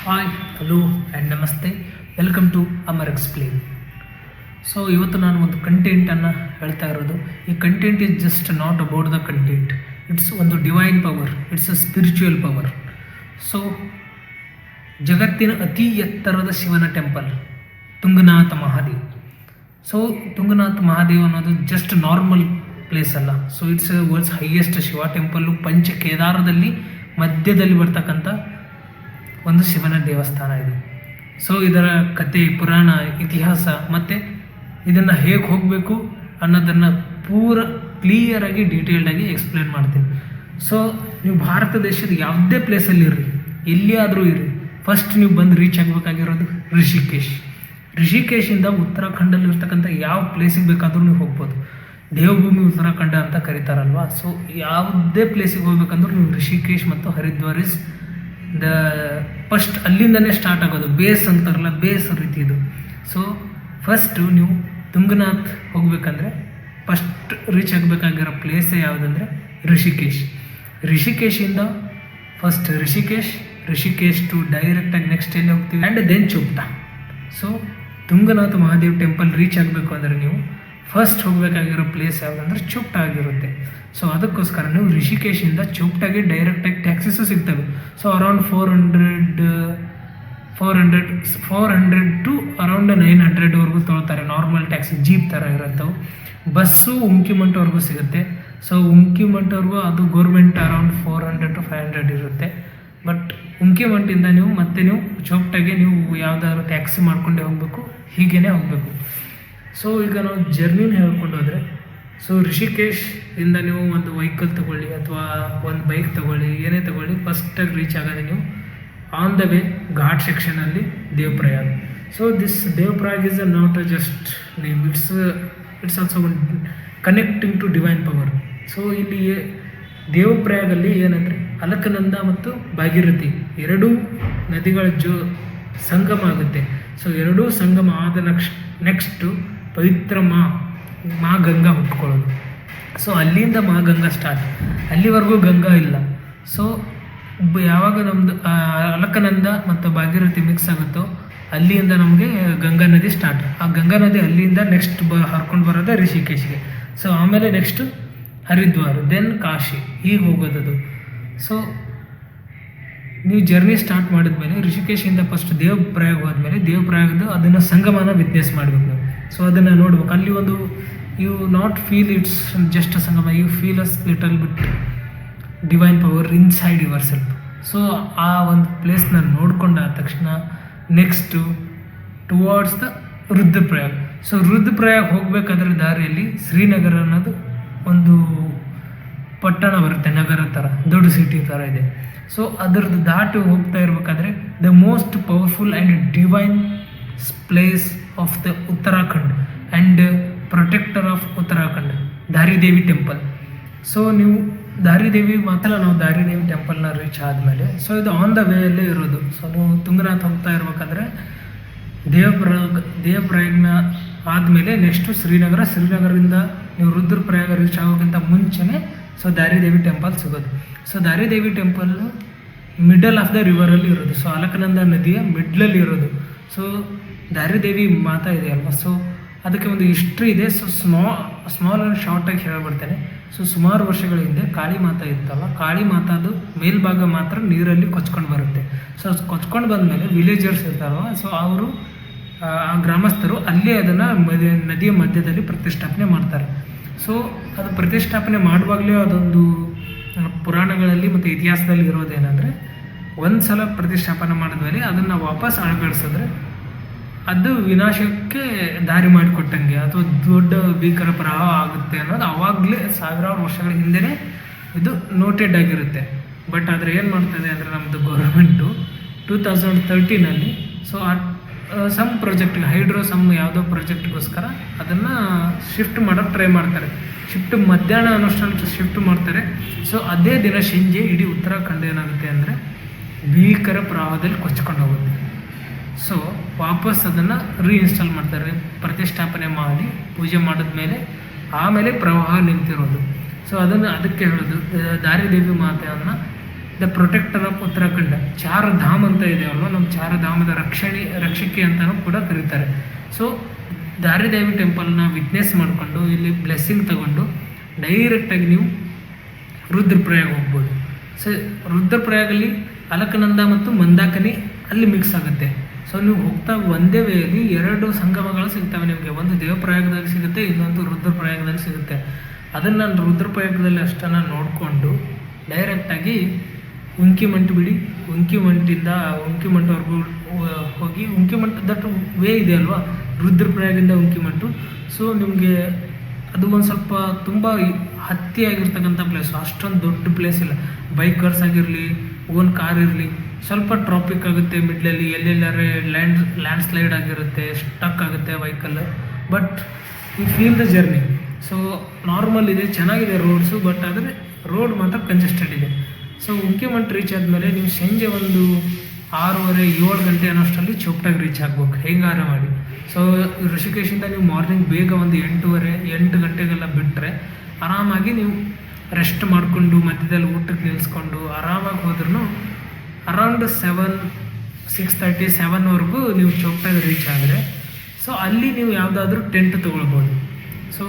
Hi, hello and ನಮಸ್ತೆ. Welcome to Amar explain. So ಇವತ್ತು ನಾನು ಒಂದು ಕಂಟೆಂಟನ್ನು ಹೇಳ್ತಾ ಇರೋದು. ಈ content is just not about the content. It's ಒಂದು divine power, it's a spiritual power. So ಜಗತ್ತಿನ ಅತಿ ಎತ್ತರದ ಶಿವನ ಟೆಂಪಲ್ ತುಂಗನಾಥ ಮಹಾದೇವ್. ಸೊ ತುಂಗನಾಥ ಮಹಾದೇವ್ ಅನ್ನೋದು ಜಸ್ಟ್ ನಾರ್ಮಲ್ ಪ್ಲೇಸ್ ಅಲ್ಲ. So it's world's highest Shiva temple. ಪಂಚ ಕೇದಾರದಲ್ಲಿ ಮಧ್ಯದಲ್ಲಿ ಬರ್ತಕ್ಕಂಥ ಒಂದು ಶಿವನ ದೇವಸ್ಥಾನ ಇದು. ಸೊ ಇದರ ಕತೆ, ಪುರಾಣ, ಇತಿಹಾಸ ಮತ್ತು ಇದನ್ನು ಹೇಗೆ ಹೋಗಬೇಕು ಅನ್ನೋದನ್ನು ಪೂರ ಕ್ಲಿಯರಾಗಿ ಡೀಟೇಲ್ಡಾಗಿ ಎಕ್ಸ್ಪ್ಲೇನ್ ಮಾಡ್ತೀನಿ. ಸೊ ನೀವು ಭಾರತ ದೇಶದ ಯಾವುದೇ ಪ್ಲೇಸಲ್ಲಿ ಇರ್ರಿ, ಎಲ್ಲಿಯಾದರೂ ಇರ್ರಿ, ಫಸ್ಟ್ ನೀವು ಬಂದು ರೀಚ್ ಆಗಬೇಕಾಗಿರೋದು ರಿಷಿಕೇಶ್. ರಿಷಿಕೇಶಿಂದ ಉತ್ತರಾಖಂಡಲ್ಲಿ ಇರ್ತಕ್ಕಂಥ ಯಾವ ಪ್ಲೇಸಿಗೆ ಬೇಕಾದರೂ ನೀವು ಹೋಗ್ಬೋದು. ದೇವಭೂಮಿ ಉತ್ತರಾಖಂಡ ಅಂತ ಕರೀತಾರಲ್ವ. ಸೊ ಯಾವುದೇ ಪ್ಲೇಸಿಗೆ ಹೋಗ್ಬೇಕಂದ್ರೂ ನೀವು ರಿಷಿಕೇಶ್ ಮತ್ತು ಹರಿದ್ವಾರ್ ಇಸ್ ದ ಫಸ್ಟ್. ಅಲ್ಲಿಂದನೇ ಸ್ಟಾರ್ಟ್ ಆಗೋದು. ಬೇಸ್ ಅಂತಾರಲ್ಲ, ಬೇಸ್ ರೀತಿ ಇದು. ಸೊ ಫಸ್ಟು ನೀವು ತುಂಗನಾಥ್ ಹೋಗ್ಬೇಕಂದ್ರೆ ಫಸ್ಟ್ ರೀಚ್ ಆಗಬೇಕಾಗಿರೋ ಪ್ಲೇಸೇ ಯಾವುದಂದರೆ ರಿಷಿಕೇಶ್. ರಿಷಿಕೇಶಿಂದ ಫಸ್ಟ್ ರಿಷಿಕೇಶ್ ಟು ಡೈರೆಕ್ಟಾಗಿ ನೆಕ್ಸ್ಟ್ ಎಲ್ಲಿ ಹೋಗ್ತೀವಿ and then Chopta. So Tunganath Mahadev temple reach ಆಗಬೇಕು ಅಂದರೆ ನೀವು ಫಸ್ಟ್ ಹೋಗಬೇಕಾಗಿರೋ ಪ್ಲೇಸ್ ಯಾವುದಂದ್ರೆ ಚೋಪ್ಟಾ ಆಗಿರುತ್ತೆ. ಸೊ ಅದಕ್ಕೋಸ್ಕರ ನೀವು ರಿಷಿಕೇಶಿಂದ ಚೋಪ್ಟಾಗೆ ಡೈರೆಕ್ಟಾಗಿ ಟ್ಯಾಕ್ಸಿಸು ಸಿಗ್ತವೆ. ಸೊ ಅರೌಂಡ್ 400 ಟು ಅರೌಂಡ್ 900ವರೆಗೂ ತೊಗೊಳ್ತಾರೆ. ನಾರ್ಮಲ್ ಟ್ಯಾಕ್ಸಿ ಜೀಪ್ ಥರ ಇರುತ್ತವೆ. ಬಸ್ಸು ಉಮ್ಕಿಮಂಟ್ವರೆಗೂ ಸಿಗುತ್ತೆ. ಸೊ ಉಮ್ಕಿಮಂಟ್ವರೆಗೂ ಅದು ಗೌರ್ಮೆಂಟ್ ಅರೌಂಡ್ 400 to 500 ಇರುತ್ತೆ. ಬಟ್ ಉಮ್ಕಿಮಂಟಿಂದ ನೀವು ಚೋಪ್ಟಾಗೆ ನೀವು ಯಾವುದಾದ್ರು ಟ್ಯಾಕ್ಸಿ ಮಾಡ್ಕೊಂಡೇ ಹೋಗಬೇಕು, ಹೀಗೇ ಹೋಗಬೇಕು. ಸೊ ಈಗ ನಾವು ಜರ್ನಿನ ಹೇಳ್ಕೊಂಡು ಹೋದರೆ, ಸೊ ರಿಷಿಕೇಶ್ ಇಂದ ನೀವು ಒಂದು ವೆಹಿಕಲ್ ತೊಗೊಳ್ಳಿ ಅಥವಾ ಒಂದು ಬೈಕ್ ತೊಗೊಳ್ಳಿ, ಏನೇ ತೊಗೊಳ್ಳಿ, ಫಸ್ಟಾಗಿ ರೀಚ್ ಆಗೋದು ನೀವು ಆನ್ ದ ವೇ ಘಾಟ್ ಸೆಕ್ಷನಲ್ಲಿ Devprayag. So this Devprayag is not a just name, it's also one connecting to divine power. So ಇಲ್ಲಿ ದೇವಪ್ರಯಾಗಲ್ಲಿ ಏನಂದರೆ ಅಲಕನಂದ ಮತ್ತು ಭಾಗೀರಥಿ ಎರಡೂ ನದಿಗಳ ಸಂಗಮ ಆಗುತ್ತೆ. ಸೊ ಎರಡೂ ಸಂಗಮ ಆದ ನೆಕ್ಸ್ಟು ಪವಿತ್ರ ಮಾ ಗಂಗಾ ಹುಟ್ಕೊಳ್ಳೋದು. ಸೊ ಅಲ್ಲಿಂದ ಮಾ ಗಂಗಾ ಸ್ಟಾರ್ಟ್. ಅಲ್ಲಿವರೆಗೂ ಗಂಗಾ ಇಲ್ಲ. ಸೊ ಯಾವಾಗ ನಮ್ಮದು ಅಲಕನಂದ ಮತ್ತು ಭಾಗೀರಥಿ ಮಿಕ್ಸ್ ಆಗುತ್ತೋ ಅಲ್ಲಿಂದ ನಮಗೆ ಗಂಗಾ ನದಿ ಸ್ಟಾರ್ಟ್. ಆ ಗಂಗಾ ನದಿ ಅಲ್ಲಿಂದ ನೆಕ್ಸ್ಟ್ ಹರ್ಕೊಂಡು ಬರೋದೇ ರಿಷಿಕೇಶ್ಗೆ. ಸೊ ಆಮೇಲೆ ನೆಕ್ಸ್ಟು ಹರಿದ್ವಾರ್, ದೆನ್ ಕಾಶಿ, ಹೀಗೆ ಹೋಗೋದದು. ಸೊ ನೀವು ಜರ್ನಿ ಸ್ಟಾರ್ಟ್ ಮಾಡಿದ್ಮೇಲೆ ರಿಷಿಕೇಶಿಂದ ಫಸ್ಟ್ ದೇವಪ್ರಯಾಗ್ ಹೋದ್ಮೇಲೆ ದೇವಪ್ರಯಾಗದ್ದು ಅದನ್ನು ಸಂಗಮನ ವಿಟ್ನೆಸ್ ಮಾಡಬೇಕು ನೀವು. ಸೊ ಅದನ್ನು ನೋಡ್ಬೇಕು. ಅಲ್ಲಿ ಒಂದು you not feel it's just ಸಂಗಮ, you feel as little bit divine power inside yourself. So ಆ ಒಂದು ಪ್ಲೇಸ್ನ ನೋಡ್ಕೊಂಡಾದ ತಕ್ಷಣ next towards the Rudraprayag. So Rudraprayag ಹೋಗಬೇಕಾದ್ರೆ ದಾರಿಯಲ್ಲಿ ಶ್ರೀನಗರ ಅನ್ನೋದು ಒಂದು ಪಟ್ಟಣ ಬರುತ್ತೆ, ನಗರ ಥರ, ದೊಡ್ಡ ಸಿಟಿ ಥರ ಇದೆ. ಸೊ ಅದರದ್ದು ದಾಟಿ ಹೋಗ್ತಾ ಇರಬೇಕಾದ್ರೆ the most powerful and divine place of the Uttarakhand and protector of Uttarakhand, Dharidevi temple. So ನೀವು ದಾರಿದೇವಿ ನಾವು ದಾರಿದೇವಿ ಟೆಂಪಲ್ನ ರೀಚ್ ಆದಮೇಲೆ, ಸೊ ಇದು ಆನ್ ದ ವೇಯಲ್ಲೇ ಇರೋದು. ಸೊ ನೀವು ತುಂಗನಾಥ್ ಹೋಗ್ತಾ ಇರಬೇಕಾದ್ರೆ ದೇವಪ್ರಯಾಗ್ನ ಆದಮೇಲೆ ನೆಕ್ಸ್ಟು ಶ್ರೀನಗರದಿಂದ ನೀವು ರುದ್ರಪ್ರಯಾಗ ರೀಚ್ ಆಗೋಕ್ಕಿಂತ ಮುಂಚೆನೇ ಸೊ ದಾರಿದೇವಿ ಟೆಂಪಲ್ ಸಿಗೋದು. So Dharidevi temple middle of the ರಿವರಲ್ಲಿ ಇರೋದು. ಸೊ ಅಲಕನಂದ ನದಿಯ ಮಿಡ್ಲಲ್ಲಿ ಇರೋದು. ಸೊ ದಾರಿದೇವಿ ಮಾತಾ ಇದೆ ಅಲ್ವಾ. ಸೊ ಅದಕ್ಕೆ ಒಂದು ಹಿಸ್ಟ್ರಿ ಇದೆ. ಸೊ ಸ್ಮಾಲ್ ಆ್ಯಂಡ್ ಶಾರ್ಟಾಗಿ ಹೇಳ್ಬಿಡ್ತೇನೆ. ಸೊ ಸುಮಾರು ವರ್ಷಗಳ ಹಿಂದೆ ಕಾಳಿ ಮಾತಾ ಇತ್ತಲ್ಲ, ಕಾಳಿ ಮಾತಾದು ಮೇಲ್ಭಾಗ ಮಾತ್ರ ನೀರಲ್ಲಿ ಕೊಚ್ಕೊಂಡು ಬರುತ್ತೆ. ಸೊ ಕೊಚ್ಕೊಂಡು ಬಂದಮೇಲೆ ವಿಲೇಜರ್ಸ್ ಇರ್ತಾರಲ್ವ, ಸೊ ಅವರು ಆ ಗ್ರಾಮಸ್ಥರು ಅಲ್ಲೇ ಅದನ್ನು ನದಿಯ ಮಧ್ಯದಲ್ಲಿ ಪ್ರತಿಷ್ಠಾಪನೆ ಮಾಡ್ತಾರೆ. ಸೊ ಅದು ಪ್ರತಿಷ್ಠಾಪನೆ ಮಾಡುವಾಗಲೇ ಅದೊಂದು ಪುರಾಣಗಳಲ್ಲಿ ಮತ್ತು ಇತಿಹಾಸದಲ್ಲಿ ಇರೋದೇನೆಂದರೆ, ಒಂದು ಸಲ ಪ್ರತಿಷ್ಠಾಪನೆ ಮಾಡಿದ್ಮೇಲೆ ಅದನ್ನು ವಾಪಸ್ ಅಳವಡಿಸಿದ್ರೆ ಅದು ವಿನಾಶಕ್ಕೆ ದಾರಿ ಮಾಡಿಕೊಟ್ಟಂಗೆ ಅಥವಾ ದೊಡ್ಡ ಭೀಕರ ಪ್ರವಾಹ ಆಗುತ್ತೆ ಅನ್ನೋದು ಆವಾಗಲೇ ಸಾವಿರಾರು ವರ್ಷಗಳ ಹಿಂದೆಯೇ ಇದು ನೋಟೆಡ್ ಆಗಿರುತ್ತೆ. ಬಟ್ ಆದರೆ ಏನು ಮಾಡ್ತದೆ ಅಂದರೆ ನಮ್ಮದು ಗೌರ್ಮೆಂಟು 2013 ಸೊ ಸಮ್ ಪ್ರಾಜೆಕ್ಟ್ಗೆ ಯಾವುದೋ ಪ್ರಾಜೆಕ್ಟ್ಗೋಸ್ಕರ ಅದನ್ನು ಶಿಫ್ಟ್ ಮಾಡೋಕ್ಕೆ ಟ್ರೈ ಮಾಡ್ತಾರೆ. ಮಧ್ಯಾಹ್ನ ಅನ್ನೋಷ್ಟರಲ್ಲಿ ಶಿಫ್ಟ್ ಮಾಡ್ತಾರೆ. ಸೊ ಅದೇ ದಿನ ಸಂಜೆ ಇಡೀ ಉತ್ತರಾಖಂಡ ಏನಾಗುತ್ತೆ ಅಂದರೆ ಭೀಕರ ಪ್ರವಾಹದಲ್ಲಿ ಕೊಚ್ಕೊಂಡು ಹೋಗುತ್ತೆ. ಸೊ ವಾಪಸ್ ಅದನ್ನು ರೀಇನ್ಸ್ಟಾಲ್ ಮಾಡ್ತಾರೆ, ಪ್ರತಿಷ್ಠಾಪನೆ ಮಾಡಿ ಪೂಜೆ ಮಾಡಿದ್ಮೇಲೆ ಆಮೇಲೆ ಪ್ರವಾಹ ನಿಂತಿರೋದು. ಸೊ ಅದಕ್ಕೆ ಹೇಳೋದು ದಾರಿದೇವಿ ಮಾತೆಯನ್ನು ದ ಪ್ರೊಟೆಕ್ಟರ್ ಆಫ್ ಉತ್ತರಾಖಂಡ, ಚಾರಧಾಮ್ ಅಂತ ಇದೆ ಅಲ್ವಾ, ನಮ್ಮ ಚಾರಧಾಮದ ರಕ್ಷಕಿ ಅಂತಲೂ ಕೂಡ ಕರೀತಾರೆ. ಸೊ ದಾರಿದೇವಿ ಟೆಂಪಲ್ನ ವಿಟ್ನೆಸ್ ಮಾಡಿಕೊಂಡು ಇಲ್ಲಿ ಬ್ಲೆಸ್ಸಿಂಗ್ ತಗೊಂಡು ಡೈರೆಕ್ಟಾಗಿ ನೀವು ರುದ್ರಪ್ರಯಾಗ ಹೋಗ್ಬೋದು. ಸೊ ರುದ್ರಪ್ರಯಾಗಲ್ಲಿ ಅಲಕನಂದ ಮತ್ತು ಮಂದಾಕನಿ ಅಲ್ಲಿ ಮಿಕ್ಸ್ ಆಗುತ್ತೆ. ಸೊ ನೀವು ಹೋಗ್ತಾ ಒಂದೇ ವೇಯಲ್ಲಿ 2 ಸಂಗಮಗಳು ಸಿಗ್ತವೆ ನಿಮಗೆ. ಒಂದು ದೇವಪ್ರಯಾಗದಲ್ಲಿ ಸಿಗುತ್ತೆ, ಇನ್ನೊಂದು ರುದ್ರಪ್ರಯಾಗದಲ್ಲಿ ಸಿಗುತ್ತೆ. ಅದನ್ನು ನಾನು ರುದ್ರಪ್ರಯಾಗದಲ್ಲಿ ಅಷ್ಟನ್ನು ನೋಡಿಕೊಂಡು ಡೈರೆಕ್ಟಾಗಿ ಉಂಕಿಮಂಟ್ ಬಿಡಿ, ಉಂಕಿಮಂಟಿಂದ ಉಂಕಿಮಂಟ್ವರೆಗೂ ಹೋಗಿ, ಉಂಕಿಮಂಟ್ ದಟ್ ವೇ ಇದೆ ಅಲ್ವಾ ರುದ್ರಪ್ರಯಾಗಿಂದ ಉಂಕಿಮಂಟು. ಸೊ ನಿಮಗೆ ಅದು ಒಂದು ಸ್ವಲ್ಪ ತುಂಬ ಹತ್ತಿಯಾಗಿರ್ತಕ್ಕಂಥ ಪ್ಲೇಸು, ಅಷ್ಟೊಂದು ದೊಡ್ಡ ಪ್ಲೇಸ್ ಇಲ್ಲ. ಬೈಕರ್ಸ್ ಆಗಿರಲಿ, ಓನ್ ಕಾರ್ ಇರಲಿ, ಸ್ವಲ್ಪ ಟ್ರಾಫಿಕ್ ಆಗುತ್ತೆ ಮಿಡ್ಲಲ್ಲಿ, ಎಲ್ಲೆಲ್ಲರೇ ಲ್ಯಾಂಡ್ ಸ್ಲೈಡ್ ಆಗಿರುತ್ತೆ, ಸ್ಟಕ್ ಆಗುತ್ತೆ vehicle, but you feel the journey. So normal ಇದೆ, ಚೆನ್ನಾಗಿದೆ ರೋಡ್ಸು, ಬಟ್ ಆದರೆ ರೋಡ್ ಮಾತ್ರ ಕಂಜೆಸ್ಟೆಡ್ ಇದೆ. ಸೊ ಉಂಕಿಮಂಟ್ ರೀಚ್ ಆದಮೇಲೆ ನೀವು ಸಂಜೆ ಒಂದು 6:30-7 ಗಂಟೆ ಅನ್ನೋಷ್ಟರಲ್ಲಿ ಚೋಪ್ಟಾಗಿ ರೀಚ್ ಆಗ್ಬೇಕು ಹೆಂಗಾರ ಮಾಡಿ. ಸೊ ಋಷಿಕೇಶಿಂದ ನೀವು ಮಾರ್ನಿಂಗ್ ಬೇಗ ಒಂದು 8 ಗಂಟೆಗೆಲ್ಲ ಬಿಟ್ಟರೆ ಆರಾಮಾಗಿ ನೀವು ರೆಸ್ಟ್ ಮಾಡಿಕೊಂಡು ಮಧ್ಯದಲ್ಲಿ ಊಟಕ್ಕೆ ನಿಲ್ಲಿಸ್ಕೊಂಡು ಆರಾಮಾಗಿ ಹೋದ್ರೂ ಅರೌಂಡ್ 6:30-7ವರೆಗೂ ನೀವು ಚೋಪ್ಟಾಗಿ ರೀಚ್ ಆದರೆ, ಸೊ ಅಲ್ಲಿ ನೀವು ಯಾವುದಾದ್ರೂ ಟೆಂಟ್ ತೊಗೊಳ್ಬೋದು. ಸೊ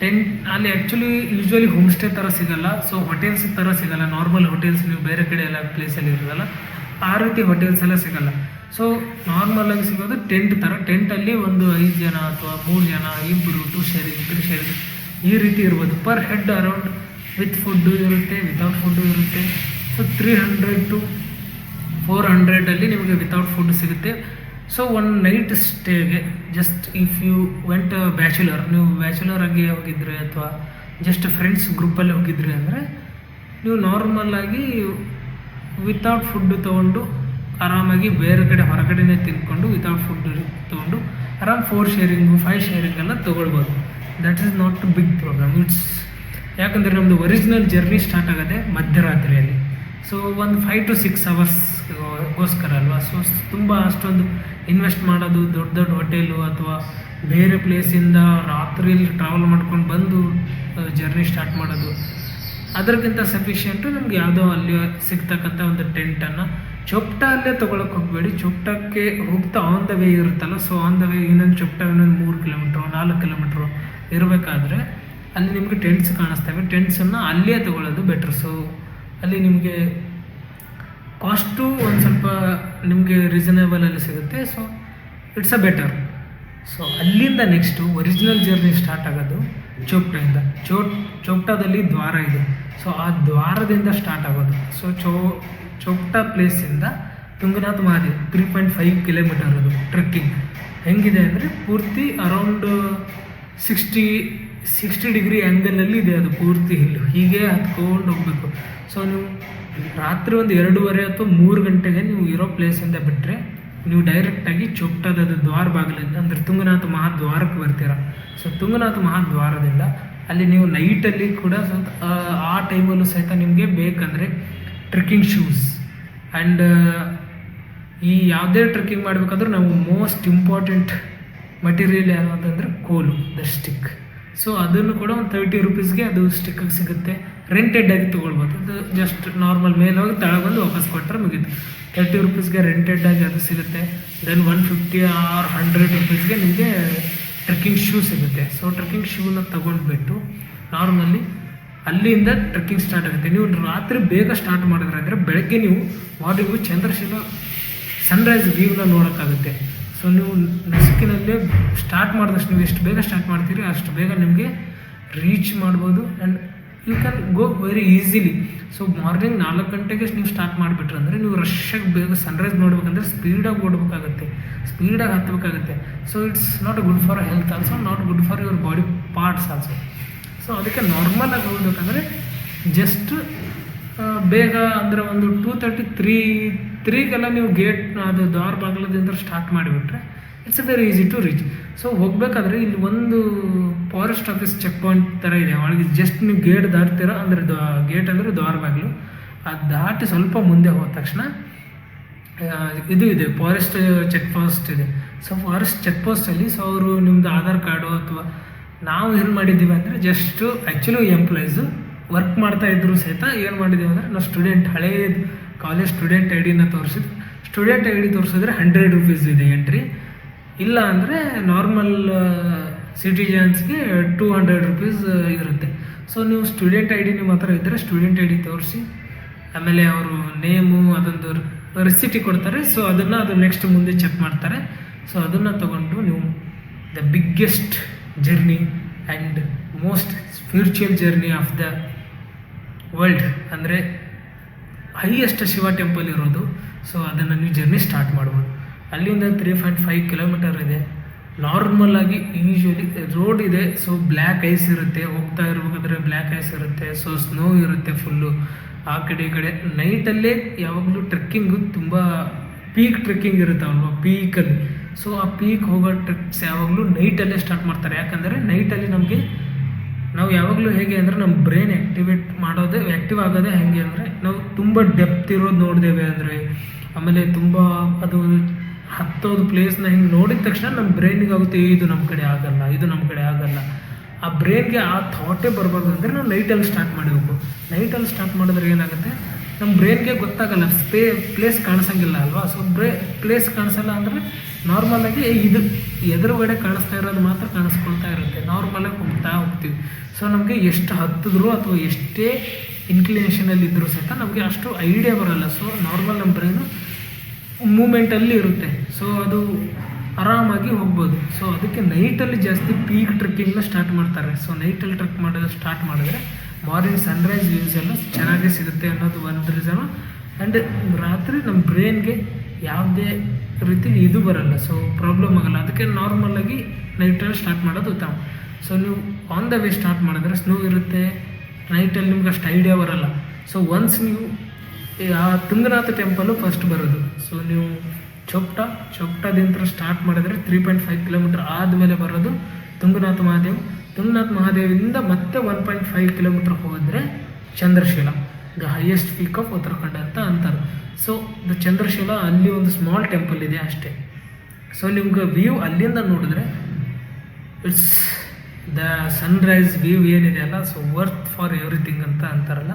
ಟೆಂಟ್ ಅಲ್ಲಿ ಆ್ಯಕ್ಚುಲಿ ಯೂಶ್ವಲಿ ಹೋಮ್ ಸ್ಟೇ ಥರ ಸಿಗೋಲ್ಲ, ಸೊ ಹೋಟೆಲ್ಸ್ ಥರ ಸಿಗೋಲ್ಲ. ನಾರ್ಮಲ್ ಹೋಟೆಲ್ಸ್ ನೀವು ಬೇರೆ ಕಡೆ ಎಲ್ಲ ಪ್ಲೇಸಲ್ಲಿ ಇರೋದಲ್ಲ ಆ ರೀತಿ ಹೋಟೆಲ್ಸ್ ಎಲ್ಲ ಸಿಗೋಲ್ಲ. ಸೊ ನಾರ್ಮಲಾಗಿ ಸಿಗೋದು ಟೆಂಟ್ ಥರ. ಟೆಂಟಲ್ಲಿ ಒಂದು 5 ಜನ ಅಥವಾ 3 ಜನ, 2 2 ಶೇರಿಂಗ್ 3 ಶೇರಿಂಗ್ ಈ ರೀತಿ ಇರ್ಬೋದು. Per head around with food ಇರುತ್ತೆ, ವಿತೌಟ್ ಫುಡ್ಡು ಇರುತ್ತೆ. ಸೊ 300 to 400 ನಿಮಗೆ ವಿತೌಟ್ ಫುಡ್ ಸಿಗುತ್ತೆ. ಸೊ 1 ನೈಟ್ ಸ್ಟೇಗೆ just if you went bachelor, ನೀವು ಬ್ಯಾಚುಲರ್ ಆಗಿ ಹೋಗಿದ್ರಿ ಅಥವಾ ಜಸ್ಟ್ ಫ್ರೆಂಡ್ಸ್ ಗ್ರೂಪಲ್ಲಿ ಹೋಗಿದ್ರಿ ಅಂದರೆ ನೀವು ನಾರ್ಮಲಾಗಿ ವಿತೌಟ್ ಫುಡ್ಡು ತೊಗೊಂಡು ಆರಾಮಾಗಿ ಬೇರೆ ಕಡೆ ಹೊರಗಡೆನೇ ತಿನ್ಕೊಂಡು ವಿತೌಟ್ ಫುಡ್ ತೊಗೊಂಡು ಅರೌಂಡ್ 4 ಶೇರಿಂಗು 5 ಶೇರಿಂಗೆಲ್ಲ ತೊಗೊಳ್ಬೋದು. That is not big problem. It's ಯಾಕಂದರೆ ನಮ್ಮದು ಒರಿಜಿನಲ್ ಜರ್ನಿ ಸ್ಟಾರ್ಟ್ ಆಗೋದೆ ಮಧ್ಯರಾತ್ರಿಯಲ್ಲಿ. ಸೊ ಒಂದು 5 to 6 ಅವರ್ಸ್ಗೋಸ್ಕರ ಅಲ್ವಾ. ಸೊ ತುಂಬ ಅಷ್ಟೊಂದು ಇನ್ವೆಸ್ಟ್ ಮಾಡೋದು, ದೊಡ್ಡ ದೊಡ್ಡ ಹೋಟೆಲು ಅಥವಾ ಬೇರೆ ಪ್ಲೇಸಿಂದ ರಾತ್ರಿಯಲ್ಲಿ ಟ್ರಾವೆಲ್ ಮಾಡ್ಕೊಂಡು ಬಂದು ಜರ್ನಿ ಸ್ಟಾರ್ಟ್ ಮಾಡೋದು, ಅದಕ್ಕಿಂತ ಸಫಿಷಿಯೆಂಟು ನಮ್ಗೆ ಯಾವುದೋ ಅಲ್ಲಿ ಸಿಗ್ತಕ್ಕಂಥ ಒಂದು ಟೆಂಟನ್ನು ಚೊಪ್ಟಾ ಅಲ್ಲೇ ತೊಗೊಳಕ್ಕೆ ಹೋಗಬೇಡಿ. ಚೊಪ್ಟಕ್ಕೆ ಹೋಗ್ತಾ ಆನ್ ದ ವೇ ಇರುತ್ತಲ್ಲ, ಸೊ ಆನ್ ದ ವೇ ಇನ್ನೊಂದು ಚೊಪ್ಟಾ ಇನ್ನೊಂದು 3 ಕಿಲೋಮೀಟ್ರು 4 ಕಿಲೋಮೀಟ್ರು ಇರಬೇಕಾದ್ರೆ ಅಲ್ಲಿ ನಿಮಗೆ ಟೆಂಟ್ಸ್ ಕಾಣಿಸ್ತವೆ. ಟೆಂಟ್ಸನ್ನು ಅಲ್ಲೇ ತೊಗೊಳ್ಳೋದು ಬೆಟ್ರ್. ಸೊ ಅಲ್ಲಿ ನಿಮಗೆ ಕಾಸ್ಟು ಒಂದು ಸ್ವಲ್ಪ ನಿಮಗೆ ರೀಸನೇಬಲಲ್ಲಿ ಸಿಗುತ್ತೆ. So it's a better. So ಅಲ್ಲಿಂದ ನೆಕ್ಸ್ಟು ಒರಿಜಿನಲ್ ಜರ್ನಿ ಸ್ಟಾರ್ಟ್ ಆಗೋದು ಚೋಪ್ಟಾದಿಂದ. ಚೋಪ್ಟಾದಲ್ಲಿ ದ್ವಾರ ಇದೆ. ಸೊ ಆ ದ್ವಾರದಿಂದ ಸ್ಟಾರ್ಟ್ ಆಗೋದು. ಸೊ ಚೋಪ್ಟಾ ಪ್ಲೇಸಿಂದ ತುಂಗನಾಥ್ ಮಹಾದೇವ್ 3.5 ಕಿಲೋಮೀಟರ್ ಅದು ಟ್ರೆಕ್ಕಿಂಗ್. ಹೆಂಗಿದೆ ಅಂದರೆ ಪೂರ್ತಿ ಅರೌಂಡ್ 60 ಡಿಗ್ರಿ ಆ್ಯಂಗಲಲ್ಲಿ ಇದೆ ಅದು ಪೂರ್ತಿ ಹಿಲ್ಲು. ಹೀಗೆ ಹತ್ಕೊಂಡು ಹೋಗಬೇಕು. ಸೊ ನೀವು ರಾತ್ರಿ ಒಂದು 2:30 ಅಥವಾ 3 ಗಂಟೆಗೆ ನೀವು ಇರೋ ಪ್ಲೇಸಿಂದ ಬಿಟ್ಟರೆ ನೀವು ಡೈರೆಕ್ಟಾಗಿ ಚೋಪ್ಟಾದ ದ್ವಾರ ಬಾಗಿಲಿಂದ ಅಂದರೆ ತುಂಗನಾಥ ಮಹಾದ್ವಾರಕ್ಕೆ ಬರ್ತೀರ. ಸೊ ತುಂಗನಾಥ ಮಹಾದ್ವಾರದಿಂದ ಅಲ್ಲಿ ನೀವು ನೈಟಲ್ಲಿ ಕೂಡ ಆ ಟೈಮಲ್ಲೂ ಸಹಿತ ನಿಮಗೆ ಬೇಕಂದರೆ ಟ್ರೆಕ್ಕಿಂಗ್ ಶೂಸ್ ಆ್ಯಂಡ್ ಈ ಯಾವುದೇ ಟ್ರೆಕ್ಕಿಂಗ್ ಮಾಡಬೇಕಾದ್ರೂ ನಾವು ಮೋಸ್ಟ್ ಇಂಪಾರ್ಟೆಂಟ್ ಮಟೀರಿಯಲ್ ಯಾವುದಂದ್ರೆ ಕೋಲು, ದ ಸ್ಟಿಕ್. ಸೊ ಅದನ್ನು ಕೂಡ ಒಂದು 30 ರೂಪೀಸ್ಗೆ ಅದು ಸ್ಟಿಕ್ಕಿಗೆ ಸಿಗುತ್ತೆ. ರೆಂಟೆಡ್ ಆಗಿ ತೊಗೊಳ್ಬೋದು. ಅದು ಜಸ್ಟ್ ನಾರ್ಮಲ್ ಮೇಲೆ ಹೋಗಿ ತಳಗೆ ಬಂದು ವಾಪಸ್ ಕೊಟ್ಟರೆ ಮುಗೀತು. 30 ರೂಪೀಸ್ಗೆ ರೆಂಟೆಡ್ ಆಗಿ ಅದು ಸಿಗುತ್ತೆ. ದೆನ್ 150 or 100 ರೂಪೀಸ್ಗೆ ನಿಮಗೆ ಟ್ರೆಕ್ಕಿಂಗ್ ಶೂ ಸಿಗುತ್ತೆ. ಸೊ ಟ್ರೆಕ್ಕಿಂಗ್ ಶೂನ ತೊಗೊಂಡ್ಬಿಟ್ಟು ನಾರ್ಮಲಿ ಅಲ್ಲಿಂದ ಟ್ರೆಕ್ಕಿಂಗ್ ಸ್ಟಾರ್ಟ್ ಆಗುತ್ತೆ. ನೀವು ರಾತ್ರಿ ಬೇಗ ಸ್ಟಾರ್ಟ್ ಮಾಡಿದ್ರೆ ಅಂದರೆ ಬೆಳಗ್ಗೆ ನೀವು ಮಾರ್ನಿಂಗು ಚಂದ್ರಶಿಲ ಸನ್ರೈಸ್ ವ್ಯೂನ ನೋಡೋಕ್ಕಾಗುತ್ತೆ. ಸೊ ನೀವು ನಸುಕಿನಲ್ಲೇ ಸ್ಟಾರ್ಟ್ ಮಾಡಿದಷ್ಟು ನೀವು ಎಷ್ಟು ಬೇಗ ಸ್ಟಾರ್ಟ್ ಮಾಡ್ತೀರಿ ಅಷ್ಟು ಬೇಗ ನಿಮಗೆ ರೀಚ್ ಮಾಡ್ಬೋದು. And you can go very easily. So morning 4 ಗಂಟೆಗೆ ನೀವು ಸ್ಟಾರ್ಟ್ ಮಾಡಿಬಿಟ್ರೆ ಅಂದರೆ ನೀವು ರಶ್ಶಾಗಿ ಬೇಗ ಸನ್ರೈಸ್ ನೋಡ್ಬೇಕಂದ್ರೆ ಸ್ಪೀಡಾಗಿ ಓಡಬೇಕಾಗುತ್ತೆ, ಸ್ಪೀಡಾಗಿ ಹತ್ತಬೇಕಾಗುತ್ತೆ. So it's not good for health also, not good for your body parts also. So ಅದಕ್ಕೆ ನಾರ್ಮಲಾಗಿ ಹೋಗ್ಬೇಕಂದ್ರೆ ಜಸ್ಟ್ ಬೇಗ ಅಂದರೆ ಒಂದು 2:33 ನೀವು ಗೇಟ್ ಅದು ದ್ವಾರ ಬಾಗಿಲದಿಂದ ಸ್ಟಾರ್ಟ್ ಮಾಡಿಬಿಟ್ರೆ it's very easy to reach. So ಹೋಗಬೇಕಾದ್ರೆ ಇಲ್ಲಿ ಒಂದು ಫಾರೆಸ್ಟ್ ಆಫೀಸ್ ಚೆಕ್ ಪಾಯಿಂಟ್ ಥರ ಇದೆ. ಒಳಗೆ ಜಸ್ಟ್ ನೀವು ಗೇಟ್ ದಾಟ್ತೀರ ಅಂದರೆ ಗೇಟ್ ಅಂದರೆ ದ್ವಾರ ಬಾಗಿಲು, ಅದು ದಾಟಿ ಸ್ವಲ್ಪ ಮುಂದೆ ಹೋದ ತಕ್ಷಣ ಇದು ಇದೆ, ಫಾರೆಸ್ಟ್ ಚೆಕ್ ಪೋಸ್ಟ್ ಇದೆ. ಸೊ ಫಾರೆಸ್ಟ್ ಚೆಕ್ ಪೋಸ್ಟಲ್ಲಿ ಸೊ ಅವರು ನಿಮ್ಮದು ಆಧಾರ್ ಕಾರ್ಡು ಅಥವಾ ನಾವು ಏನು ಮಾಡಿದ್ದೀವಿ ಅಂದರೆ ಜಸ್ಟು ಆ್ಯಕ್ಚುಲಿ ಎಂಪ್ಲಾಯೀಸು ವರ್ಕ್ ಮಾಡ್ತಾ ಇದ್ರು ಸಹಿತ ಏನು ಮಾಡಿದ್ದೀವಿ ಅಂದರೆ ನಾವು ಸ್ಟೂಡೆಂಟ್ ಹಳೇದು ಕಾಲೇಜ್ ಸ್ಟೂಡೆಂಟ್ ಐ ಡಿನ ತೋರಿಸಿದ್ದು. ಸ್ಟೂಡೆಂಟ್ ಐ ಡಿ ತೋರಿಸಿದ್ರೆ 100 ರೂಪೀಸ್ ಇದೆ ಎಂಟ್ರಿ, ಇಲ್ಲ ಅಂದರೆ ನಾರ್ಮಲ್ ಸಿಟಿಜನ್ಸ್ಗೆ 200 ರೂಪೀಸ್ ಇರುತ್ತೆ. ಸೊ ನೀವು ಸ್ಟೂಡೆಂಟ್ ಐ ಡಿ ನಿಮ್ಮ ಹತ್ರ ಇದ್ದರೆ ಸ್ಟೂಡೆಂಟ್ ಐ ಡಿ ತೋರಿಸಿ, ಆಮೇಲೆ ಅವರು ನೇಮು ಅದೊಂದು ರೆಸಿಟಿ ಕೊಡ್ತಾರೆ. ಸೊ ಅದು ನೆಕ್ಸ್ಟ್ ಮುಂದೆ ಚೆಕ್ ಮಾಡ್ತಾರೆ. ಸೊ ಅದನ್ನು ತಗೊಂಡು ನೀವು the biggest journey and most spiritual journey of the world ಅಂದರೆ ಹೈಯೆಸ್ಟ್ ಶಿವ ಟೆಂಪಲ್ ಇರೋದು. ಸೊ ಅದನ್ನು ನೀವು ಜರ್ನಿ ಸ್ಟಾರ್ಟ್ ಮಾಡ್ಬೋದು. ಅಲ್ಲಿಂದ 3.5 ಕಿಲೋಮೀಟರ್ ಇದೆ. ನಾರ್ಮಲ್ ಆಗಿ ಯೂಶ್ವಲಿ ರೋಡ್ ಇದೆ. ಸೊ ಬ್ಲ್ಯಾಕ್ ಐಸ್ ಇರುತ್ತೆ, ಹೋಗ್ತಾ ಇರಬೇಕಾದ್ರೆ ಬ್ಲ್ಯಾಕ್ ಐಸ್ ಇರುತ್ತೆ. ಸೊ ಸ್ನೋ ಇರುತ್ತೆ ಫುಲ್ಲು ಆ ಕಡೆ ಈ ಕಡೆ. ನೈಟಲ್ಲೇ ಯಾವಾಗಲೂ ಟ್ರೆಕ್ಕಿಂಗು ತುಂಬ ಪೀಕ್ ಟ್ರೆಕ್ಕಿಂಗ್ ಇರುತ್ತೆ ಅಲ್ವಾ, ಪೀಕಲ್ಲಿ. ಸೊ ಆ ಪೀಕ್ ಹೋಗೋ ಟ್ರೆಕ್ಸ್ ಯಾವಾಗಲೂ ನೈಟಲ್ಲೇ ಸ್ಟಾರ್ಟ್ ಮಾಡ್ತಾರೆ. ಯಾಕಂದರೆ ನೈಟಲ್ಲಿ ನಮಗೆ ನಾವು ಯಾವಾಗಲೂ ಹೇಗೆ ಅಂದರೆ ನಮ್ಮ ಬ್ರೈನ್ ಆ್ಯಕ್ಟಿವ್ ಆಗೋದೇ ಹೇಗೆ ಅಂದರೆ ನಾವು ತುಂಬ ಡೆಪ್ತ್ ಇರೋದು ನೋಡಿದೇವೆ ಅಂದರೆ, ಆಮೇಲೆ ತುಂಬ ಅದು ಹತ್ತೋದು ಪ್ಲೇಸ್ನ ಹಿಂಗೆ ನೋಡಿದ ತಕ್ಷಣ ನಮ್ಮ ಬ್ರೈನಿಗೆ ಆಗುತ್ತೆ ಇದು ನಮ್ಮ ಕಡೆ ಆಗಲ್ಲ, ಇದು ನಮ್ಮ ಕಡೆ ಆಗಲ್ಲ. ಆ ಬ್ರೈನ್ಗೆ ಆ ಥಾಟೇ ಬರಬಾರ್ದು ಅಂದರೆ ನಾವು ನೈಟಲ್ಲಿ ಸ್ಟಾರ್ಟ್ ಮಾಡಬೇಕು. ನೈಟಲ್ಲಿ ಸ್ಟಾರ್ಟ್ ಮಾಡಿದ್ರೆ ಏನಾಗುತ್ತೆ, ನಮ್ಮ ಬ್ರೈನ್ಗೆ ಗೊತ್ತಾಗಲ್ಲ, ಪ್ಲೇಸ್ ಕಾಣಿಸಂಗಿಲ್ಲ ಅಲ್ವಾ. ಸೊ ಪ್ಲೇಸ್ ಕಾಣಿಸಲ್ಲ ಅಂದರೆ ನಾರ್ಮಲಾಗಿ ಇದು ಎದುರುಗಡೆ ಕಾಣಿಸ್ತಾ ಇರೋದು ಮಾತ್ರ ಕಾಣಿಸ್ಕೊಳ್ತಾ ಇರುತ್ತೆ. ನಾರ್ಮಲಾಗಿ ಹೋಗ್ತೀವಿ. ಸೊ ನಮಗೆ ಎಷ್ಟು ಹತ್ತಿದ್ರು ಅಥವಾ ಎಷ್ಟೇ ಇನ್ಕ್ಲಿನೇಷನಲ್ಲಿ ಇದ್ದರೂ ಸಹಿತ ನಮಗೆ ಅಷ್ಟು ಐಡಿಯಾ ಬರೋಲ್ಲ. ಸೊ ನಾರ್ಮಲ್ ನಮ್ಮ ಬ್ರೈನು ಮೂಮೆಂಟಲ್ಲಿ ಇರುತ್ತೆ. ಸೊ ಅದು ಆರಾಮಾಗಿ ಹೋಗ್ಬೋದು. ಸೊ ಅದಕ್ಕೆ ನೈಟಲ್ಲಿ ಜಾಸ್ತಿ ಪೀಕ್ ಟ್ರೆಕ್ಕಿಂಗ್ನ ಸ್ಟಾರ್ಟ್ ಮಾಡ್ತಾರೆ. ಸೊ ನೈಟಲ್ಲಿ ಟ್ರೆಕ್ ಮಾಡೋದು ಸ್ಟಾರ್ಟ್ ಮಾಡಿದ್ರೆ ಮಾರ್ನಿಂಗ್ ಸನ್ರೈಸ್ ವ್ಯೂಸ್ ಎಲ್ಲ ಚೆನ್ನಾಗೇ ಸಿಗುತ್ತೆ ಅನ್ನೋದು ಒಂದು ರೀಸನು. ಆ್ಯಂಡ್ ರಾತ್ರಿ ನಮ್ಮ ಬ್ರೈನ್ಗೆ ಯಾವುದೇ ರೀತಿ ಇದು ಬರೋಲ್ಲ, ಸೊ ಪ್ರಾಬ್ಲಮ್ ಆಗೋಲ್ಲ. ಅದಕ್ಕೆ ನಾರ್ಮಲಾಗಿ ನೈಟಲ್ಲಿ ಸ್ಟಾರ್ಟ್ ಮಾಡೋದು ಉತ್ತಮ. ಸೊ ನೀವು ಆನ್ ದ ವೇ ಸ್ಟಾರ್ಟ್ ಮಾಡಿದ್ರೆ ಸ್ನೋ ಇರುತ್ತೆ, ನೈಟಲ್ಲಿ ನಿಮ್ಗೆ ಅಷ್ಟು ಐಡಿಯಾ ಬರೋಲ್ಲ. ಸೊ ಒನ್ಸ್ ನೀವು ಆ ತುಂಗನಾಥ ಟೆಂಪಲ್ಲು ಫಸ್ಟ್ ಬರೋದು. ಸೊ ನೀವು ಚೊಪ್ಟಾದಿಂದ ಸ್ಟಾರ್ಟ್ ಮಾಡಿದ್ರೆ 3.5 ಕಿಲೋಮೀಟರ್ ಆದಮೇಲೆ ಬರೋದು ತುಂಗನಾಥ ಮಹಾದೇವ್. ತುಂಗನಾಥ ಮಹಾದೇವಿಂದ ಮತ್ತೆ 1.5 ಕಿಲೋಮೀಟರ್ ಹೋದರೆ Chandrashila, the highest peak of Uttarakhand ಅಂತ ಅಂತಾರೆ. ಸೊ ದ ಚಂದ್ರಶೀಲ ಅಲ್ಲಿ ಒಂದು ಸ್ಮಾಲ್ ಟೆಂಪಲ್ ಇದೆ ಅಷ್ಟೇ. ಸೊ ನಿಮ್ಗೆ ವ್ಯೂ ಅಲ್ಲಿಂದ ನೋಡಿದ್ರೆ ಇಟ್ಸ್ ದ ಸನ್ರೈಸ್ ವ್ಯೂ ಏನಿದೆ ಅಲ್ಲ, ಸೊ ವರ್ತ್ ಫಾರ್ ಎವ್ರಿಥಿಂಗ್ ಅಂತ ಅಂತಾರಲ್ಲ.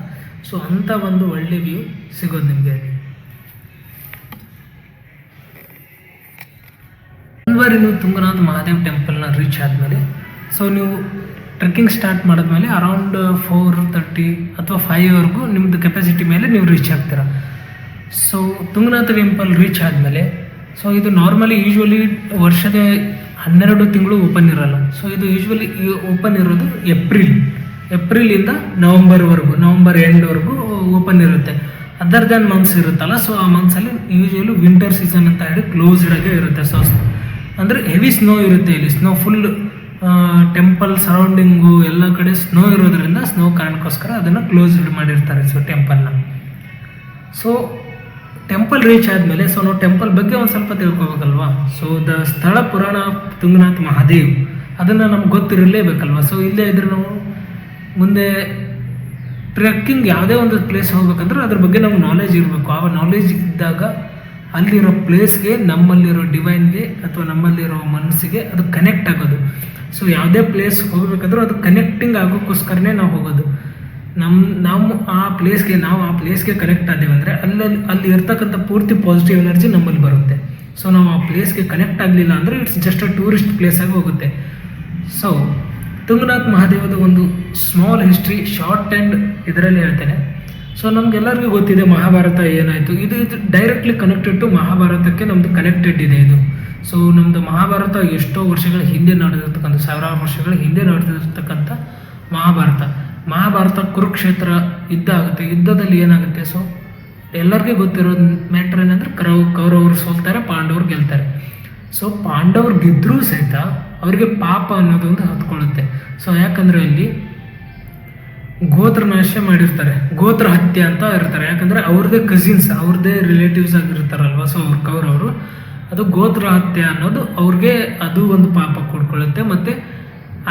ಸೊ ಅಂಥ ಒಂದು ಒಳ್ಳೆ ವ್ಯೂ ಸಿಗೋದು ನಿಮಗೆ ಅಲ್ಲಿ. ಒಂದ್ವಾರಿ ನೀವು ತುಂಗನಾಥ ಮಹಾದೇವ್ ಟೆಂಪಲ್ನ ರೀಚ್ ಆದಮೇಲೆ, ಸೊ ನೀವು ಟ್ರೆಕ್ಕಿಂಗ್ ಸ್ಟಾರ್ಟ್ ಮಾಡಿದ್ಮೇಲೆ ಅರೌಂಡ್ 4:30 ಅಥವಾ 5ವರೆಗೂ ನಿಮ್ಮದು ಕೆಪಾಸಿಟಿ ಮೇಲೆ ನೀವು reach ಆಗ್ತೀರ. So Tungnath temple reach ಆದಮೇಲೆ, ಸೊ ಇದು ನಾರ್ಮಲಿ ಯೂಶ್ವಲಿ ವರ್ಷದ 12 ತಿಂಗಳು ಓಪನ್ ಇರೋಲ್ಲ. ಸೊ ಇದು ಯೂಶ್ವಲಿ ಓಪನ್ ಇರೋದು ಏಪ್ರಿಲಿಂದ ನವಂಬರ್ ಎಂಡ್ವರೆಗೂ ಓಪನ್ ಇರುತ್ತೆ. ಅದರ್ ದ್ಯಾನ್ ಮಂತ್ಸ್ ಇರುತ್ತಲ್ಲ, ಸೊ ಆ ಮಂತ್ಸಲ್ಲಿ ಯೂಶ್ವಲಿ ವಿಂಟರ್ ಸೀಸನ್ ಅಂತ ಹೇಳಿ ಕ್ಲೋಸ್ಡ್ ಆಗೇ ಇರುತ್ತೆ. ಸೊ ಅಂದರೆ ಹೆವಿ ಸ್ನೋ ಇರುತ್ತೆ ಇಲ್ಲಿ. ಸ್ನೋ ಫುಲ್ ಟೆಂಪಲ್ ಸರೌಂಡಿಂಗು ಎಲ್ಲ ಕಡೆ ಸ್ನೋ ಇರೋದ್ರಿಂದ ಸ್ನೋ ಕಾರಣಕ್ಕೋಸ್ಕರ ಅದನ್ನು ಕ್ಲೋಸ್ಡ್ ಮಾಡಿರ್ತಾರೆ. ಸೊ ಟೆಂಪಲ್ನ. ಸೊ ಟೆಂಪಲ್ ರೀಚ್ ಆದಮೇಲೆ, ಸೊ ನಾವು ಟೆಂಪಲ್ ಬಗ್ಗೆ ಒಂದು ಸ್ವಲ್ಪ ತಿಳ್ಕೊಬೇಕಲ್ವಾ. ಸೊ ದ ಸ್ಥಳ ಪುರಾಣ ತುಂಗನಾಥ ಮಹಾದೇವ್ ಅದನ್ನು ನಮ್ಗೆ ಗೊತ್ತಿರಲೇಬೇಕಲ್ವ. ಸೊ ಇಲ್ಲೇ ಇದ್ರೆ ನಾವು ಮುಂದೆ ಟ್ರೆಕ್ಕಿಂಗ್ ಯಾವುದೇ ಒಂದು ಪ್ಲೇಸ್ ಹೋಗ್ಬೇಕಂದ್ರೆ ಅದ್ರ ಬಗ್ಗೆ ನಮ್ಗೆ ನಾಲೆಜ್ ಇರಬೇಕು. ಆ ನಾಲೆಜ್ ಇದ್ದಾಗ ಅಲ್ಲಿರೋ ಪ್ಲೇಸ್ಗೆ, ನಮ್ಮಲ್ಲಿರೋ ಡಿವೈನ್ಗೆ ಅಥವಾ ನಮ್ಮಲ್ಲಿರೋ ಮನಸ್ಸಿಗೆ ಅದು ಕನೆಕ್ಟ್ ಆಗೋದು. ಸೊ ಯಾವುದೇ ಪ್ಲೇಸ್ ಹೋಗಬೇಕಾದ್ರೂ ಅದು ಕನೆಕ್ಟಿಂಗ್ ಆಗೋಕ್ಕೋಸ್ಕರನೇ ನಾವು ಹೋಗೋದು. ನಾವು ಆ ಪ್ಲೇಸ್ಗೆ ಕನೆಕ್ಟ್ ಆದೇವೆ ಅಂದರೆ ಅಲ್ಲಿ ಇರ್ತಕ್ಕಂಥ ಪೂರ್ತಿ ಪಾಸಿಟಿವ್ ಎನರ್ಜಿ ನಮ್ಮಲ್ಲಿ ಬರುತ್ತೆ. ಸೊ ನಾವು ಆ ಪ್ಲೇಸ್ಗೆ ಕನೆಕ್ಟ್ ಆಗಲಿಲ್ಲ ಅಂದರೆ it's just a tourist place ಆಗಿ ಹೋಗುತ್ತೆ. ಸೊ ತುಂಗನಾಥ ಮಹಾದೇವದ ಒಂದು ಸ್ಮಾಲ್ ಹಿಸ್ಟ್ರಿ ಶಾರ್ಟ್ ಆ್ಯಂಡ್ ಇದರಲ್ಲಿ ಹೇಳ್ತೇನೆ. ಸೊ ನಮಗೆಲ್ಲರಿಗೂ ಗೊತ್ತಿದೆ ಮಹಾಭಾರತ ಏನಾಯಿತು. ಇದು ಡೈರೆಕ್ಟ್ಲಿ ಕನೆಕ್ಟೆಡ್ ಟು ಮಹಾಭಾರತಕ್ಕೆ ನಮ್ಮದು ಕನೆಕ್ಟೆಡ್ ಇದೆ ಇದು. ಸೊ ನಮ್ಮದು ಮಹಾಭಾರತ ಎಷ್ಟೋ ವರ್ಷಗಳ ಹಿಂದೆ ನಡೆದಿರ್ತಕ್ಕಂಥ, ಸಾವಿರಾರು ವರ್ಷಗಳ ಹಿಂದೆ ನಡೆದಿರ್ತಕ್ಕಂಥ ಮಹಾಭಾರತ ಕುರುಕ್ಷೇತ್ರ ಯುದ್ಧ ಆಗುತ್ತೆ. ಯುದ್ಧದಲ್ಲಿ ಏನಾಗುತ್ತೆ, ಸೊ ಎಲ್ಲರಿಗೂ ಗೊತ್ತಿರೋದು ಮ್ಯಾಟ್ರ್ ಏನಂದ್ರೆ ಕೌರವರು ಸೋಲ್ತಾರೆ, ಪಾಂಡವರು ಗೆಲ್ತಾರೆ. ಸೊ ಪಾಂಡವರು ಗೆದ್ದರೂ ಸಹಿತ ಅವರಿಗೆ ಪಾಪ ಅನ್ನೋದೊಂದು ಹತ್ಕೊಳ್ಳುತ್ತೆ. ಸೊ ಯಾಕಂದರೆ ಇಲ್ಲಿ ಗೋತ್ರನಾಶ ಮಾಡಿರ್ತಾರೆ, ಗೋತ್ರ ಹತ್ಯೆ ಅಂತ ಇರ್ತಾರೆ. ಯಾಕಂದರೆ ಅವ್ರದ್ದೇ ಕಸಿನ್ಸ್, ಅವ್ರದ್ದೇ ರಿಲೇಟಿವ್ಸ್ ಆಗಿರ್ತಾರಲ್ವ. ಸೊ ಅವ್ರ ಕೌರವರು ಅದು ಗೋತ್ರ ಹತ್ಯೆ ಅನ್ನೋದು ಅವ್ರಿಗೆ ಅದು ಒಂದು ಪಾಪ ಕೊಡ್ಕೊಳ್ಳುತ್ತೆ. ಮತ್ತು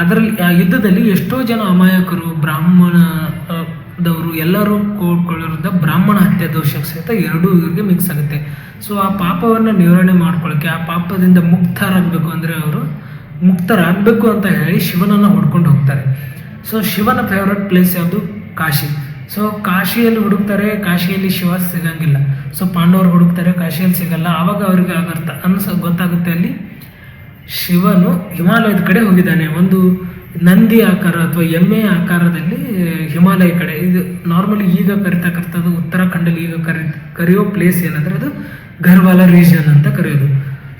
ಅದರಲ್ಲಿ ಆ ಯುದ್ಧದಲ್ಲಿ ಎಷ್ಟೋ ಜನ ಅಮಾಯಕರು, ಬ್ರಾಹ್ಮಣದವರು ಎಲ್ಲರೂ ಕೂಡ್ಕೊಳ್ಳೋದ್ರಿಂದ ಬ್ರಾಹ್ಮಣ ಹತ್ಯೆ ದೋಷಕ್ಕೆ ಸಹಿತ ಎರಡೂ ಇವ್ರಿಗೆ ಮಿಕ್ಸ್ ಆಗುತ್ತೆ. ಸೊ ಆ ಪಾಪವನ್ನು ನಿವಾರಣೆ ಮಾಡ್ಕೊಳ್ಳೋಕ್ಕೆ, ಆ ಪಾಪದಿಂದ ಮುಕ್ತರಾಗಬೇಕು ಅಂದರೆ ಅವರು ಮುಕ್ತರಾಗಬೇಕು ಅಂತ ಹೇಳಿ ಶಿವನನ್ನು ಹೊಡ್ಕೊಂಡು ಹೋಗ್ತಾರೆ. ಸೊ ಶಿವನ ಫೇವ್ರೆಟ್ ಪ್ಲೇಸ್ ಯಾವುದು? ಕಾಶಿ. ಸೊ ಕಾಶಿಯಲ್ಲಿ ಹುಡುಕ್ತಾರೆ, ಕಾಶಿಯಲ್ಲಿ ಶಿವ ಸಿಗಂಗಿಲ್ಲ. ಸೊ ಪಾಂಡವರು ಹುಡುಕ್ತಾರೆ, ಕಾಶಿಯಲ್ಲಿ ಸಿಗಲ್ಲ. ಆವಾಗ ಅವರಿಗೆ ಗೊತ್ತಾಗುತ್ತೆ ಅಲ್ಲಿ ಶಿವನು ಹಿಮಾಲಯದ ಕಡೆ ಹೋಗಿದ್ದಾನೆ. ಒಂದು ನಂದಿ ಆಕಾರ ಅಥವಾ ಎಮ್ಮೆ ಆಕಾರದಲ್ಲಿ ಹಿಮಾಲಯ ಕಡೆ. ಇದು ನಾರ್ಮಲಿ ಈಗ ಕರಿತಕ್ಕಂಥದ್ದು ಉತ್ತರಾಖಂಡಲ್ಲಿ ಈಗ ಕರೆಯೋ ಪ್ಲೇಸ್ ಏನಂದರೆ ಅದು ಗರ್ವಾಲ ರೀಜನ್ ಅಂತ ಕರೆಯೋದು.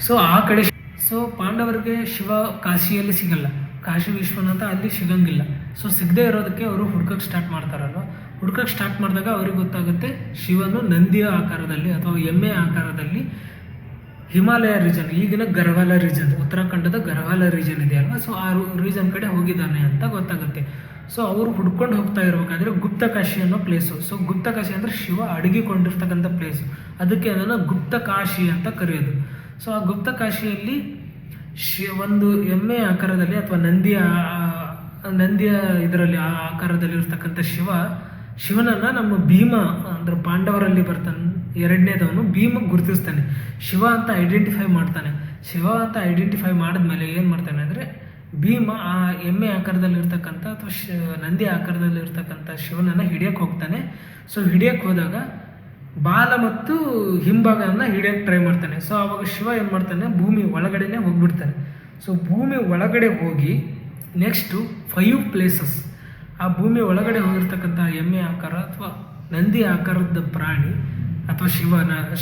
ಸೊ ಆ ಕಡೆ ಸೊ ಪಾಂಡವರಿಗೆ ಶಿವ ಕಾಶಿಯಲ್ಲಿ ಸಿಗಲ್ಲ, ಕಾಶಿ ವಿಶ್ವನಾಥ ಅಲ್ಲಿ ಸಿಗಂಗಿಲ್ಲ. ಸೊ ಸಿಗದೆ ಇರೋದಕ್ಕೆ ಅವರು ಹುಡ್ಕಕ್ಕೆ ಸ್ಟಾರ್ಟ್ ಮಾಡ್ತಾರಲ್ವ. ಹುಡ್ಕಕ್ಕೆ ಸ್ಟಾರ್ಟ್ ಮಾಡಿದಾಗ ಅವ್ರಿಗೆ ಗೊತ್ತಾಗುತ್ತೆ ಶಿವನು ನಂದಿಯ ಆಕಾರದಲ್ಲಿ ಅಥವಾ ಎಮ್ಮೆ ಆಕಾರದಲ್ಲಿ ಹಿಮಾಲಯ ರೀಜನ್, ಈಗಿನ ಗರ್ವಾಲ ರೀಜನ್, ಉತ್ತರಾಖಂಡದ ಗರ್ವಾಲ ರೀಜನ್ ಇದೆ ಅಲ್ವಾ. ಸೊ ಆ ರೀಜನ್ ಕಡೆ ಹೋಗಿದ್ದಾನೆ ಅಂತ ಗೊತ್ತಾಗುತ್ತೆ. ಸೊ ಅವರು ಹುಡ್ಕೊಂಡು ಹೋಗ್ತಾ ಇರಬೇಕಾದ್ರೆ ಗುಪ್ತಕಾಶಿ ಅನ್ನೋ ಪ್ಲೇಸು. ಸೊ ಗುಪ್ತಕಾಶಿ ಅಂದರೆ ಶಿವ ಅಡಗಿಕೊಂಡಿರ್ತಕ್ಕಂಥ ಪ್ಲೇಸು, ಅದಕ್ಕೆ ಅದನ್ನು ಗುಪ್ತಕಾಶಿ ಅಂತ ಕರೆಯೋದು. ಸೊ ಆ ಗುಪ್ತಕಾಶಿಯಲ್ಲಿ ಒಂದು ಎಮ್ಮೆ ಆಕಾರದಲ್ಲಿ ಅಥವಾ ನಂದಿಯ ಇದರಲ್ಲಿ ಆ ಆಕಾರದಲ್ಲಿ ಇರ್ತಕ್ಕಂಥ ಶಿವನನ್ನು ನಮ್ಮ ಭೀಮ ಅಂದ್ರೆ ಪಾಂಡವರಲ್ಲಿ ಬರ್ತಾನೆ, ಎರಡನೇದವನು ಭೀಮ ಗುರುತಿಸ್ತಾನೆ, ಶಿವ ಅಂತ ಐಡೆಂಟಿಫೈ ಮಾಡ್ತಾನೆ. ಶಿವ ಅಂತ ಐಡೆಂಟಿಫೈ ಮಾಡಿದ್ಮೇಲೆ ಏನು ಮಾಡ್ತಾನೆ ಅಂದರೆ ಭೀಮ ಆ ಎಮ್ಮೆ ಆಕಾರದಲ್ಲಿರ್ತಕ್ಕಂಥ ಅಥವಾ ನಂದಿ ಆಕಾರದಲ್ಲಿರ್ತಕ್ಕಂಥ ಶಿವನನ್ನು ಹಿಡಿಯೋಕ್ಕೆ ಹೋಗ್ತಾನೆ. ಸೊ ಹಿಡಿಯೋಕ್ಕೆ ಹೋದಾಗ ಬಾಲ ಮತ್ತು ಹಿಂಭಾಗವನ್ನು ಹಿಡಿಯೋಕ್ಕೆ ಟ್ರೈ ಮಾಡ್ತಾನೆ. ಸೊ ಆವಾಗ ಶಿವ ಏನು ಮಾಡ್ತಾನೆ, ಭೂಮಿ ಒಳಗಡೆನೇ ಹೋಗ್ಬಿಡ್ತಾನೆ. ಸೊ ಭೂಮಿ ಒಳಗಡೆ ಹೋಗಿ ನೆಕ್ಸ್ಟು 5 ಪ್ಲೇಸಸ್, ಆ ಭೂಮಿ ಒಳಗಡೆ ಹೋಗಿರ್ತಕ್ಕಂಥ ಎಮ್ಮೆ ಆಕಾರ ಅಥವಾ ನಂದಿ ಆಕಾರದ ಪ್ರಾಣಿ ಅಥವಾ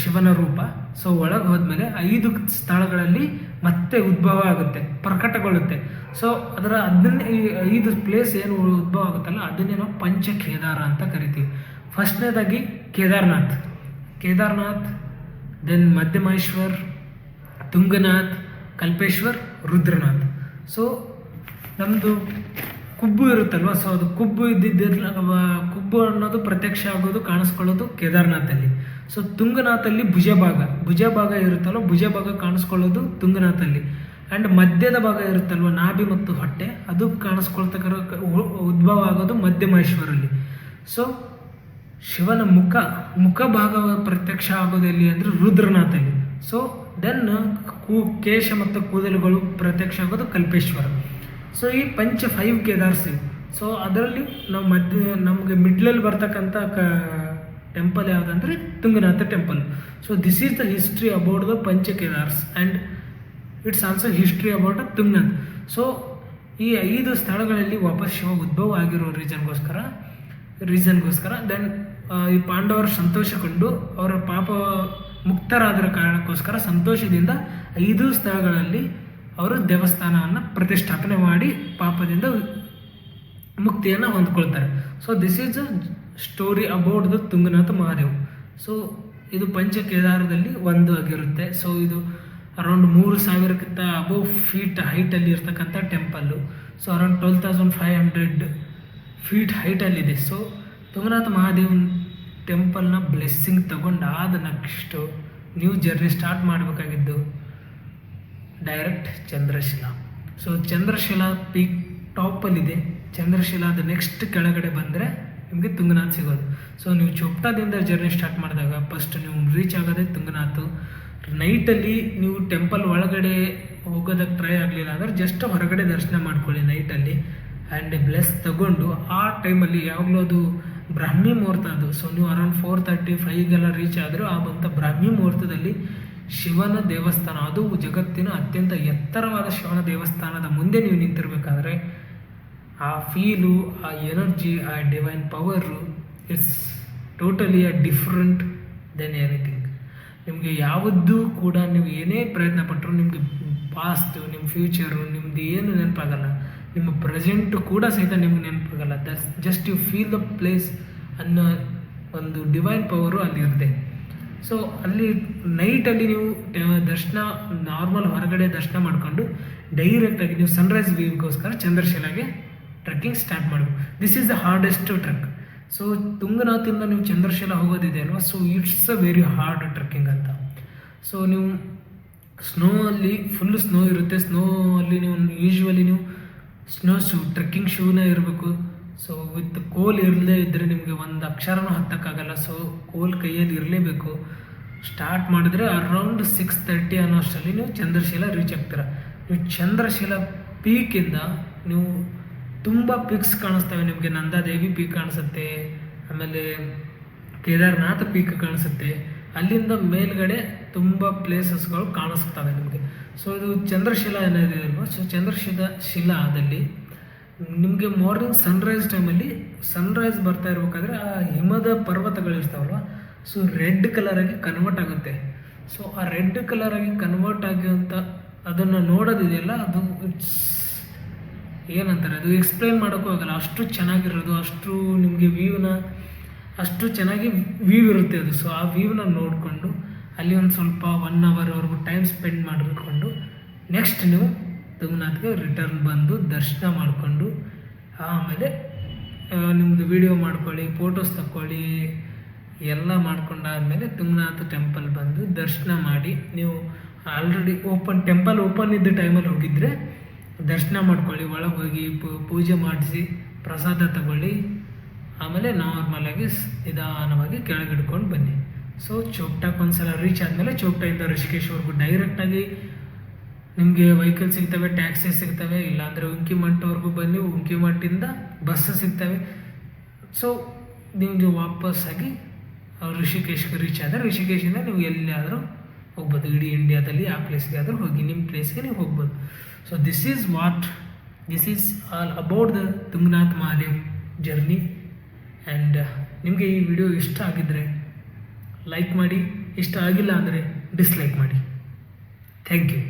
ಶಿವನ ರೂಪ. ಸೊ ಒಳಗೆ ಹೋದ್ಮೇಲೆ 5 ಸ್ಥಳಗಳಲ್ಲಿ ಮತ್ತೆ ಉದ್ಭವ ಆಗುತ್ತೆ, ಪ್ರಕಟಗೊಳ್ಳುತ್ತೆ. ಸೊ ಅದರ 5 ಪ್ಲೇಸ್ ಏನು ಉದ್ಭವ ಆಗುತ್ತಲ್ಲ ಅದನ್ನೇ ನಾವು ಪಂಚಕೇದಾರ ಅಂತ ಕರಿತೀವಿ. ಫಸ್ಟ್ನೇದಾಗಿ ಕೇದಾರ್ನಾಥ್, ದೆನ್ ಮಧ್ಯಮಹೇಶ್ವರ್, ತುಂಗನಾಥ್, ಕಲ್ಪೇಶ್ವರ್, ರುದ್ರನಾಥ್. ಸೊ ನಮ್ಮದು ಕುಬ್ಬು ಇರುತ್ತಲ್ವ, ಸೊ ಅದು ಕುಬ್ಬು ಕುಬ್ಬು ಅನ್ನೋದು ಪ್ರತ್ಯಕ್ಷ ಆಗೋದು ಕಾಣಿಸ್ಕೊಳ್ಳೋದು ಕೇದಾರ್ನಾಥಲ್ಲಿ. ಸೊ ತುಂಗನಾಥಲ್ಲಿ ಭುಜಭಾಗ ಇರುತ್ತಲ್ವ, ಭುಜಭಾಗ ಕಾಣಿಸ್ಕೊಳ್ಳೋದು ತುಂಗನಾಥಲ್ಲಿ. ಆ್ಯಂಡ್ ಮಧ್ಯದ ಭಾಗ ಇರುತ್ತಲ್ವ, ನಾಭಿ ಮತ್ತು ಹೊಟ್ಟೆ, ಅದು ಕಾಣಿಸ್ಕೊಳ್ತಕ್ಕ ಉದ್ಭವ ಆಗೋದು ಮಧ್ಯಮಹೇಶ್ವರಲ್ಲಿ. ಸೊ ಶಿವನ ಮುಖ ಭಾಗ ಪ್ರತ್ಯಕ್ಷ ಆಗೋದು ಎಲ್ಲಿ ಅಂದರೆ ರುದ್ರನಾಥಲ್ಲಿ. ಸೊ ದೆನ್ ಕೇಶ ಮತ್ತು ಕೂದಲುಗಳು ಪ್ರತ್ಯಕ್ಷ ಆಗೋದು ಕಲ್ಪೇಶ್ವರ. ಸೊ ಈ 5 ಕೇದಾರ್ಸ್ ಇವು. ಸೊ ಅದರಲ್ಲಿ ನಾವು ನಮಗೆ ಮಿಡ್ಲಲ್ಲಿ ಬರ್ತಕ್ಕಂಥ ಟೆಂಪಲ್ ಯಾವುದಂದರೆ Tungnath temple. So this is the history about the Panchkedars and it's also history about Tungnath. So ಈ 5 ಸ್ಥಳಗಳಲ್ಲಿ ವಾಪಸ್ ಶಿವ ಉದ್ಭವ ಆಗಿರೋ ರೀಸನ್ಗೋಸ್ಕರ ದೆನ್ ಈ ಪಾಂಡವರು ಸಂತೋಷಗೊಂಡು ಅವರ ಪಾಪ ಮುಕ್ತರಾದರ ಕಾರಣಕ್ಕೋಸ್ಕರ ಸಂತೋಷದಿಂದ 5 ಸ್ಥಳಗಳಲ್ಲಿ ಅವರು ದೇವಸ್ಥಾನವನ್ನು ಪ್ರತಿಷ್ಠಾಪನೆ ಮಾಡಿ ಪಾಪದಿಂದ ಮುಕ್ತಿಯನ್ನು ಹೊಂದ್ಕೊಳ್ತಾರೆ. So this is a story about the Tungnath Mahadev. So ಇದು ಪಂಚಕೇದಾರದಲ್ಲಿ ಒಂದು ಆಗಿರುತ್ತೆ. ಸೊ ಇದು ಅರೌಂಡ್ 3000ಕ್ಕಿಂತ ಅಬೋವ್ ಫೀಟ್ ಹೈಟಲ್ಲಿ ಇರ್ತಕ್ಕಂಥ ಟೆಂಪಲ್ಲು. ಸೊ ಅರೌಂಡ್ 12,500 ಫೀಟ್ ಹೈಟಲ್ಲಿದೆ. ಸೊ ತುಂಗನಾಥ ಮಹಾದೇವನ ಟೆಂಪಲ್ನ ಬ್ಲೆಸ್ಸಿಂಗ್ ತಗೊಂಡಾದ ನೆಕ್ಸ್ಟು ನ್ಯೂ ಜರ್ನಿ ಸ್ಟಾರ್ಟ್ ಮಾಡಬೇಕಾಗಿದ್ದು direct Chandrashila. So Chandrashila peak ಟಾಪಲ್ಲಿದೆ. ಚಂದ್ರಶಿಲಾದ ನೆಕ್ಸ್ಟ್ ಕೆಳಗಡೆ ಬಂದರೆ ನಿಮಗೆ ತುಂಗನಾಥ್ ಸಿಗೋದು. ಸೊ ನೀವು ಚೋಪ್ಟಾದಿಂದ ಜರ್ನಿ ಸ್ಟಾರ್ಟ್ ಮಾಡಿದಾಗ ಫಸ್ಟ್ ನೀವು ರೀಚ್ ಆಗೋದೇ ತುಂಗನಾಥ್. ನೈಟಲ್ಲಿ ನೀವು ಟೆಂಪಲ್ ಒಳಗಡೆ ಹೋಗೋದಕ್ಕೆ ಟ್ರೈ ಆಗಲಿಲ್ಲ ಅಂದರೆ ಜಸ್ಟ್ ಹೊರಗಡೆ ದರ್ಶನ ಮಾಡ್ಕೊಳ್ಳಿ ನೈಟಲ್ಲಿ. ಆ್ಯಂಡ್ ಬ್ಲೆಸ್ ತಗೊಂಡು ಆ ಟೈಮಲ್ಲಿ ಯಾವಾಗಲೂ ಅದು ಬ್ರಾಹ್ಮಿ ಮುಹೂರ್ತ ಅದು. ಸೊ ನೀವು ಅರೌಂಡ್ 4:35 ರೀಚ್ ಆದರೂ ಆ ಬಂತ ಬ್ರಾಹ್ಮಿ ಮುಹೂರ್ತದಲ್ಲಿ ಶಿವನ ದೇವಸ್ಥಾನ, ಅದು ಜಗತ್ತಿನ ಅತ್ಯಂತ ಎತ್ತರವಾದ ಶಿವನ ದೇವಸ್ಥಾನದ ಮುಂದೆ ನೀವು ನಿಂತಿರಬೇಕಾದ್ರೆ ಆ ಫೀಲು, ಆ ಎನರ್ಜಿ, ಆ divine power, it's totally different than anything. ನಿಮಗೆ ಯಾವತ್ತೂ ಕೂಡ ನೀವು ಏನೇ ಪ್ರಯತ್ನ ಪಟ್ಟರು ನಿಮಗೆ ಪಾಸ್ಟು, ನಿಮ್ಮ ಫ್ಯೂಚರು, ನಿಮ್ಮದು ಏನು ನೆನಪಾಗಲ್ಲ. ನಿಮ್ಮ ಪ್ರೆಸೆಂಟು ಕೂಡ ಸಹಿತ ನಿಮ್ಗೆ ನೆನಪಾಗಲ್ಲ. That's just you feel the place ಅನ್ನೋ ಒಂದು ಡಿವೈನ್ ಪವರು ಅಲ್ಲಿರುತ್ತೆ. ಸೊ ಅಲ್ಲಿ ನೈಟಲ್ಲಿ ನೀವು ದರ್ಶನ ನಾರ್ಮಲ್ ಹೊರಗಡೆ ದರ್ಶನ ಮಾಡಿಕೊಂಡು ಡೈರೆಕ್ಟಾಗಿ ನೀವು ಸನ್ರೈಸ್ ವ್ಯೂಗೋಸ್ಕರ ಚಂದ್ರಶಿಲಾಗೆ ಟ್ರೆಕ್ಕಿಂಗ್ ಸ್ಟಾರ್ಟ್ ಮಾಡಬೇಕು. This is the hardest trek. So ತುಂಗನಾಥಿಂದ ನೀವು ಚಂದ್ರಶಿಲಾ ಹೋಗೋದಿದೆ ಅಲ್ವಾ, so it's a very hard trekking ಅಂತ. ಸೊ ನೀವು ಸ್ನೋ ಅಲ್ಲಿ ಫುಲ್ ಸ್ನೋ ಇರುತ್ತೆ. ಸ್ನೋ ಅಲ್ಲಿ ನೀವು ಯೂಶ್ವಲಿ ನೀವು ಸ್ನೋ ಟ್ರೆಕ್ಕಿಂಗ್ ಶೂನೇ ಇರಬೇಕು. ಸೊ ವಿತ್ ಕೋಲ್ ಇರಲೇ ಇದ್ದರೆ ನಿಮಗೆ ಒಂದು ಅಕ್ಷರನೂ ಹತ್ತಕ್ಕಾಗಲ್ಲ. ಸೊ ಕೋಲ್ ಕೈಯಲ್ಲಿ ಇರಲೇಬೇಕು. ಸ್ಟಾರ್ಟ್ ಮಾಡಿದ್ರೆ ಅರೌಂಡ್ 6:30 ಅನ್ನೋಷ್ಟರಲ್ಲಿ ನೀವು ಚಂದ್ರಶಿಲಾ ರೀಚ್ ಆಗ್ತೀರ. ನೀವು ಚಂದ್ರಶಿಲಾ ಪೀಕಿಂದ ನೀವು ತುಂಬ ಪೀಕ್ಸ್ ಕಾಣಿಸ್ತವೆ ನಿಮಗೆ. ನಂದಾದೇವಿ ಪೀಕ್ ಕಾಣಿಸುತ್ತೆ, ಆಮೇಲೆ ಕೇದಾರ್ನಾಥ್ ಪೀಕ್ ಕಾಣಿಸುತ್ತೆ. ಅಲ್ಲಿಂದ ಮೇಲ್ಗಡೆ ತುಂಬ ಪ್ಲೇಸಸ್ಗಳು ಕಾಣಿಸ್ತವೆ ನಿಮಗೆ. ಸೊ ಇದು ಚಂದ್ರಶಿಲಾ ಏನಿದೆ ಅಲ್ವಾ, ಸೊ ಶಿಲಾದಲ್ಲಿ ನಿಮಗೆ ಮಾರ್ನಿಂಗ್ ಸನ್ರೈಸ್ ಟೈಮಲ್ಲಿ ಸನ್ರೈಸ್ ಬರ್ತಾ ಇರ್ಬೇಕಾದ್ರೆ ಆ ಹಿಮದ ಪರ್ವತಗಳಿರ್ತಾವಲ್ವ, ಸೊ ರೆಡ್ ಕಲರಾಗಿ ಕನ್ವರ್ಟ್ ಆಗುತ್ತೆ. ಸೊ ಆ ರೆಡ್ ಕಲರಾಗಿ ಕನ್ವರ್ಟ್ ಆಗಿರುವಂಥ ಅದನ್ನು ನೋಡೋದಿದೆಯಲ್ಲ, ಅದು ಇಟ್ಸ್ ಏನಂತಾರೆ, ಅದು ಎಕ್ಸ್ಪ್ಲೈನ್ ಮಾಡೋಕ್ಕೂ ಆಗಲ್ಲ, ಅಷ್ಟು ಚೆನ್ನಾಗಿರೋದು, ಅಷ್ಟು ನಿಮಗೆ ಅಷ್ಟು ಚೆನ್ನಾಗಿ ವ್ಯೂ ಇರುತ್ತೆ ಅದು. ಸೊ ಆ ವ್ಯೂನ ನೋಡಿಕೊಂಡು ಅಲ್ಲಿ ಒಂದು ಸ್ವಲ್ಪ 1 ಅವರ್ವರೆಗೂ ಟೈಮ್ ಸ್ಪೆಂಡ್ ಮಾಡಿಕೊಂಡು ನೆಕ್ಸ್ಟ್ ನೀವು ತುಮನಾಥ್ಗೆ ರಿಟರ್ನ್ ಬಂದು ದರ್ಶನ ಮಾಡಿಕೊಂಡು ಆಮೇಲೆ ನಿಮ್ಮದು ವಿಡಿಯೋ ಮಾಡ್ಕೊಳ್ಳಿ, ಫೋಟೋಸ್ ತಗೊಳ್ಳಿ, ಎಲ್ಲ ಮಾಡ್ಕೊಂಡಾದಮೇಲೆ ತುಮನಾಥ್ ಟೆಂಪಲ್ ಬಂದು ದರ್ಶನ ಮಾಡಿ. ನೀವು ಆಲ್ರೆಡಿ ಟೆಂಪಲ್ ಓಪನ್ ಇದ್ದ ಟೈಮಲ್ಲಿ ಹೋಗಿದ್ದರೆ ದರ್ಶನ ಮಾಡ್ಕೊಳ್ಳಿ, ಒಳಗೆ ಹೋಗಿ ಪೂಜೆ ಮಾಡಿಸಿ ಪ್ರಸಾದ ತಗೊಳ್ಳಿ, ಆಮೇಲೆ ನಾರ್ಮಲಾಗಿ ನಿಧಾನವಾಗಿ ಕೆಳಗೆ ಹಿಡ್ಕೊಂಡು ಬನ್ನಿ. ಸೊ ಚೋಪ್ಟಾಕ್ ಒಂದ್ಸಲ ರೀಚ್ ಆದಮೇಲೆ ಚೋಪ್ಟಾಯಿಂದ ಋಷಿಕೇಶ್ವರೆಗೂ ಡೈರೆಕ್ಟಾಗಿ ನಿಮಗೆ ವೆಹಿಕಲ್ ಸಿಗ್ತವೆ, ಟ್ಯಾಕ್ಸಿ ಸಿಗ್ತವೆ, ಇಲ್ಲಾಂದರೆ ಉಂಕಿಮಠವರೆಗೂ ಬನ್ನಿ, ಉಂಕಿಮಠದಿಂದ ಬಸ್ ಸಿಗ್ತವೆ. ಸೊ ನಿಮಗೆ ವಾಪಸ್ಸಾಗಿ ಋಷಿಕೇಶ್ಗೆ ರೀಚ್ ಆದರೆ ಋಷಿಕೇಶಿಂದ ನೀವು ಎಲ್ಲಿಯಾದರೂ ಹೋಗ್ಬೋದು, ಇಡೀ ಇಂಡಿಯಾದಲ್ಲಿ ಆ ಪ್ಲೇಸ್ಗೆ ಆದರೂ ಹೋಗಿ ನಿಮ್ಮ ಪ್ಲೇಸ್ಗೆ ನೀವು ಹೋಗ್ಬೋದು. So this is all about the Tungnath Mahadev journey. And ನಿಮಗೆ ಈ ವಿಡಿಯೋ ಇಷ್ಟ ಆಗಿದ್ದರೆ ಲೈಕ್ ಮಾಡಿ, ಇಷ್ಟ ಆಗಿಲ್ಲ ಅಂದರೆ ಡಿಸ್ಲೈಕ್ ಮಾಡಿ. Thank you.